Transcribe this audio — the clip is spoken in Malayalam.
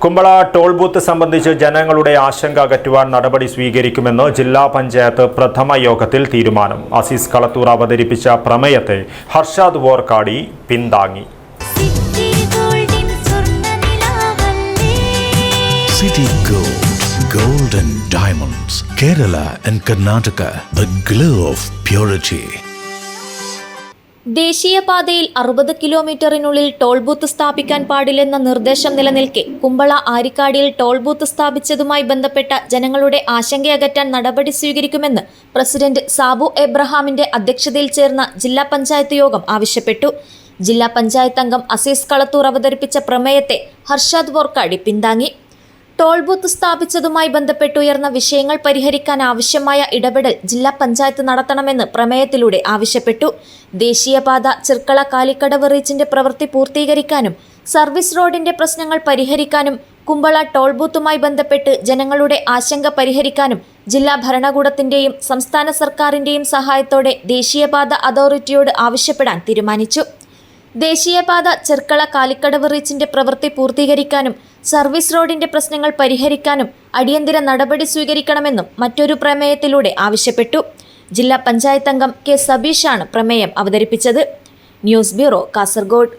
കുമ്പള ടോൾ ബൂത്ത് സംബന്ധിച്ച് ജനങ്ങളുടെ ആശങ്ക അകറ്റുവാൻ നടപടി സ്വീകരിക്കുമെന്ന് ജില്ലാ പഞ്ചായത്ത് പ്രഥമ യോഗത്തിൽ തീരുമാനം. അസീസ് കളത്തൂർ അവതരിപ്പിച്ച പ്രമേയത്തെ Harshad Vorkady പിന്താങ്ങി. City Gold and Diamonds, Kerala and Karnataka, the glow of purity. ദേശീയപാതയിൽ 60 കിലോമീറ്ററിനുള്ളിൽ ടോൾ ബൂത്ത് സ്ഥാപിക്കാൻ പാടില്ലെന്ന നിർദ്ദേശം നിലനിൽക്കെ കുമ്പള ആരിക്കാടിയിൽ ടോൾ ബൂത്ത് സ്ഥാപിച്ചതുമായി ബന്ധപ്പെട്ട ജനങ്ങളുടെ ആശങ്കയകറ്റാൻ നടപടി സ്വീകരിക്കുമെന്ന് പ്രസിഡന്റ് സാബു എബ്രഹാമിന്റെ അധ്യക്ഷതയിൽ ചേർന്ന ജില്ലാ പഞ്ചായത്ത് യോഗം ആവശ്യപ്പെട്ടു. ജില്ലാ പഞ്ചായത്ത് അംഗം അസീസ് കളത്തൂർ അവതരിപ്പിച്ച പ്രമേയത്തെ ഹർഷാദ് വോർക്കാടി പിന്താങ്ങി. ടോൾ ബൂത്ത് സ്ഥാപിച്ചതുമായി ബന്ധപ്പെട്ടുയർന്ന വിഷയങ്ങൾ പരിഹരിക്കാൻ ആവശ്യമായ ഇടപെടൽ ജില്ലാ പഞ്ചായത്ത് നടത്തണമെന്ന് പ്രമേയത്തിലൂടെ ആവശ്യപ്പെട്ടു. ദേശീയപാത ചിർക്കള കാലിക്കടവ് റീച്ചിന്റെ പ്രവൃത്തി പൂർത്തീകരിക്കാനും സർവീസ് റോഡിന്റെ പ്രശ്നങ്ങൾ പരിഹരിക്കാനും കുമ്പള ടോൾ ബൂത്തുമായി ബന്ധപ്പെട്ട് ജനങ്ങളുടെ ആശങ്ക പരിഹരിക്കാനും ജില്ലാ ഭരണകൂടത്തിന്റെയും സംസ്ഥാന സർക്കാരിന്റെയും സഹായത്തോടെ ദേശീയപാത അതോറിറ്റിയോട് ആവശ്യപ്പെടാൻ തീരുമാനിച്ചു. ദേശീയപാത ചെർക്കള കാലിക്കടവ് റീച്ചിന്റെ പ്രവൃത്തി പൂർത്തീകരിക്കാനും സർവീസ് റോഡിന്റെ പ്രശ്നങ്ങൾ പരിഹരിക്കാനും അടിയന്തര നടപടി സ്വീകരിക്കണമെന്നും മറ്റൊരു പ്രമേയത്തിലൂടെ ആവശ്യപ്പെട്ടു. ജില്ലാ പഞ്ചായത്ത് അംഗം കെ സബീഷാണ് പ്രമേയം അവതരിപ്പിച്ചത്. News bureau, Kasaragod.